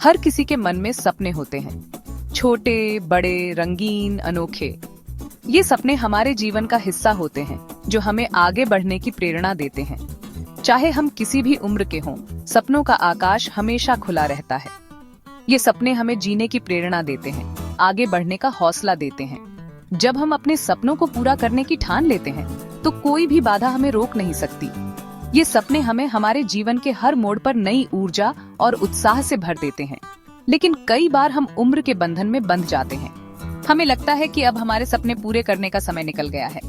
हर किसी के मन में सपने होते हैं, छोटे, बड़े, रंगीन, अनोखे। ये सपने हमारे जीवन का हिस्सा होते हैं, जो हमें आगे बढ़ने की प्रेरणा देते हैं। चाहे हम किसी भी उम्र के हों, सपनों का आकाश हमेशा खुला रहता है। ये सपने हमें जीने की प्रेरणा देते हैं, आगे बढ़ने का हौसला देते हैं। जब हम अपने सपनों को पूरा करने की ठान लेते हैं, तो कोई भी बाधा हमें रोक नहीं सकती। ये सपने हमें हमारे जीवन के हर मोड़ पर नई ऊर्जा और उत्साह से भर देते हैं। लेकिन कई बार हम उम्र के बंधन में बंध जाते हैं। हमें लगता है कि अब हमारे सपने पूरे करने का समय निकल गया है।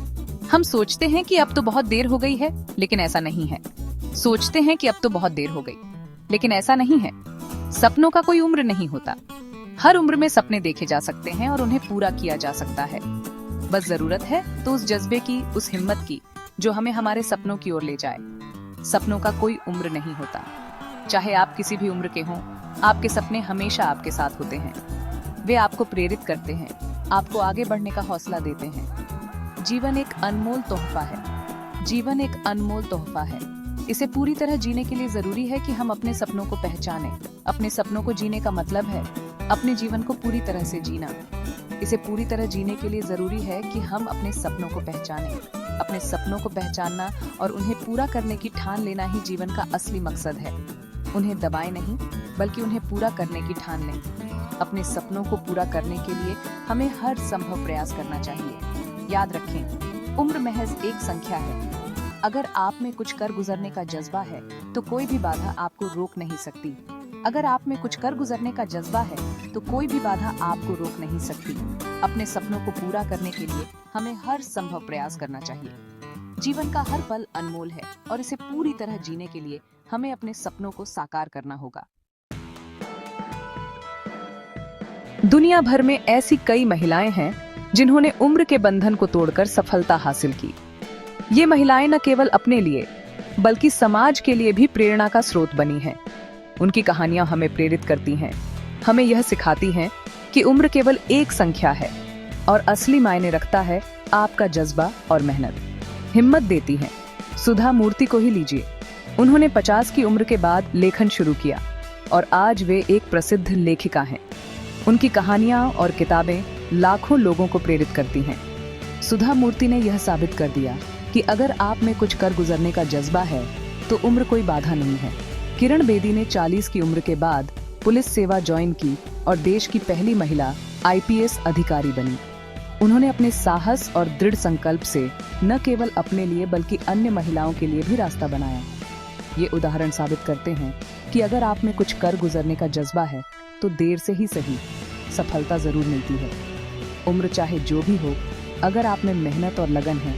हम सोचते हैं कि अब तो बहुत देर हो गई है, लेकिन ऐसा नहीं है। सोचते हैं कि अब तो बहुत देर हो गई, लेकिन ऐसा नहीं है। सपनों का कोई उम्र नहीं होता। हर उम्र में सपने देखे जा सकते हैं और उन्हें पूरा किया जा सकता है। बस जरूरत है तो उस जज्बे की, उस हिम्मत की, जो हमें हमारे सपनों की ओर ले जाए। सपनों का कोई उम्र नहीं होता। चाहे आप किसी भी उम्र के हों, आपके सपने हमेशा आपके साथ होते हैं। वे आपको प्रेरित करते हैं, आपको आगे बढ़ने का हौसला देते हैं। जीवन एक अनमोल तोहफा है। जीवन एक अनमोल तोहफा है। इसे पूरी तरह जीने के लिए जरूरी है कि हम अपने सपनों को पहचानें। अपने सपनों को जीने का मतलब है अपने जीवन को पूरी तरह से जीना। इसे पूरी तरह जीने के लिए जरूरी है कि हम अपने सपनों को पहचानें। अपने सपनों को पहचानना और उन्हें पूरा करने की ठान लेना ही जीवन का असली मकसद है। उन्हें दबाएं नहीं, बल्कि उन्हें पूरा करने की ठान लें। अपने सपनों को पूरा करने के लिए हमें हर संभव प्रयास करना चाहिए। याद रखें, उम्र महज एक संख्या है। अगर आप में कुछ कर गुजरने का जज्बा है, तो कोई भी बाधा आपको रोक नहीं सकती। अगर आप में कुछ कर गुजरने का जज्बा है, तो कोई भी बाधा आपको रोक नहीं सकती। अपने सपनों को पूरा करने के लिए हमें हर संभव प्रयास करना चाहिए। जीवन का हर पल अनमोल है और इसे पूरी तरह जीने के लिए हमें अपने सपनों को साकार करना होगा। दुनिया भर में ऐसी कई महिलाएं हैं जिन्होंने उम्र के बंधन को तोड़कर सफलता हासिल की। ये महिलाएं न केवल अपने लिए, बल्कि समाज के लिए भी प्रेरणा का स्रोत बनी हैं। उनकी कहानियां हमें प्रेरित करती हैं, हमें यह सिखाती हैं कि उम्र केवल एक संख्या है और असली मायने रखता है आपका जज्बा और मेहनत। हिम्मत देती हैं। सुधा मूर्ति को ही लीजिए। उन्होंने 50 की उम्र के बाद लेखन शुरू किया और आज वे एक प्रसिद्ध लेखिका हैं। उनकी कहानियां और किताबें लाखों लोगों को प्रेरित करती हैं। सुधा मूर्ति ने यह साबित कर दिया कि अगर आप में कुछ कर गुजरने का जज्बा है, तो उम्र कोई बाधा नहीं है। किरण बेदी ने 40 की उम्र के बाद पुलिस सेवा ज्वाइन की और देश की पहली महिला IPS अधिकारी बनी। उन्होंने अपने साहस और दृढ़ संकल्प से न केवल अपने लिए बल्कि अन्य महिलाओं के लिए भी रास्ता बनाया। ये उदाहरण साबित करते हैं कि अगर आप में कुछ कर गुजरने का जज्बा है, तो देर से ही सही सफलता जरूर मिलती है। उम्र चाहे जो भी हो, अगर आप में मेहनत और लगन है,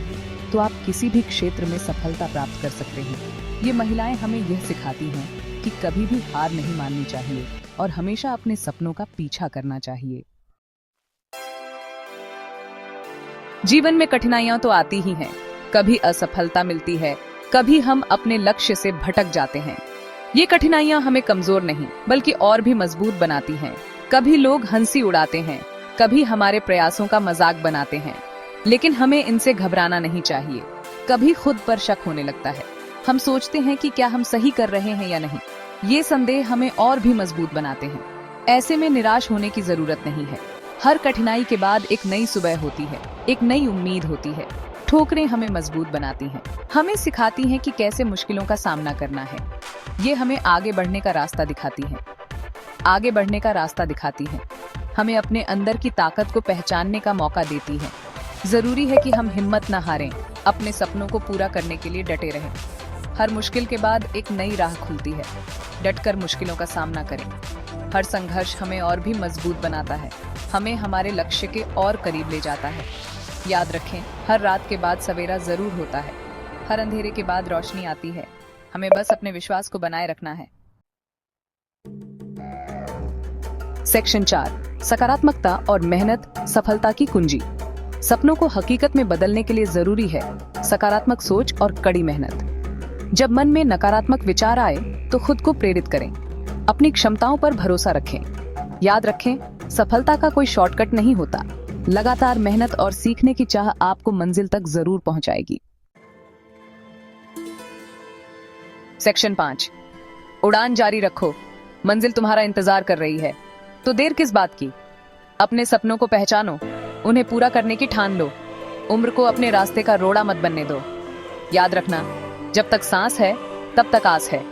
तो आप किसी भी क्षेत्र में सफलता प्राप्त कर सकते हैं। ये महिलाएं हमें यह सिखाती हैं कि कभी भी हार नहीं माननी चाहिए और हमेशा अपने सपनों का पीछा करना चाहिए। जीवन में कठिनाइयां तो आती ही हैं। कभी असफलता मिलती है, कभी हम अपने लक्ष्य से भटक जाते हैं। ये कठिनाइयां हमें कमजोर नहीं, बल्कि और भी मजबूत बनाती हैं। कभी लोग हंसी उड़ाते हैं, कभी हमारे प्रयासों का मजाक बनाते हैं, लेकिन हमें इनसे घबराना नहीं चाहिए। कभी खुद पर शक होने लगता है। हम सोचते हैं कि क्या हम सही कर रहे हैं या नहीं। ये संदेह हमें और भी मजबूत बनाते हैं। ऐसे में निराश होने की जरूरत नहीं है। हर कठिनाई के बाद एक नई सुबह होती है, एक नई उम्मीद होती है। ठोकरें हमें मजबूत बनाती हैं, हमें सिखाती हैं कि कैसे मुश्किलों का सामना करना है। ये हमें आगे बढ़ने का रास्ता दिखाती हैं। आगे बढ़ने का रास्ता दिखाती हैं। हमें अपने अंदर की ताकत को पहचानने का मौका देती है। जरूरी है कि हम हिम्मत न हारें, अपने सपनों को पूरा करने के लिए डटे रहें। हर मुश्किल के बाद एक नई राह खुलती है। डटकर मुश्किलों का सामना करें। हर संघर्ष हमें और भी मजबूत बनाता है, हमें हमारे लक्ष्य के और करीब ले जाता है। याद रखें, हर रात के बाद सवेरा जरूर होता है। हर अंधेरे के बाद रोशनी आती है। हमें बस अपने विश्वास को बनाए रखना है। सेक्शन 4, सकारात्मकता और मेहनत सफलता की कुंजी। सपनों को हकीकत में बदलने के लिए जरूरी है सकारात्मक सोच और कड़ी मेहनत। जब मन में नकारात्मक विचार आए, तो खुद को प्रेरित करें। अपनी क्षमताओं पर भरोसा रखें। याद रखें, सफलता का कोई शॉर्टकट नहीं होता। लगातार मेहनत और सीखने की चाह आपको मंजिल तक जरूर पहुंचाएगी। सेक्शन 5, उड़ान जारी रखो। मंजिल तुम्हारा इंतजार कर रही है, तो देर किस बात की। अपने सपनों को पहचानो, उन्हें पूरा करने की ठान लो। उम्र को अपने रास्ते का रोड़ा मत बनने दो। याद रखना, जब तक सांस है तब तक आस है।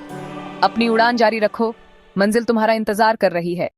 अपनी उड़ान जारी रखो, मंजिल तुम्हारा इंतजार कर रही है।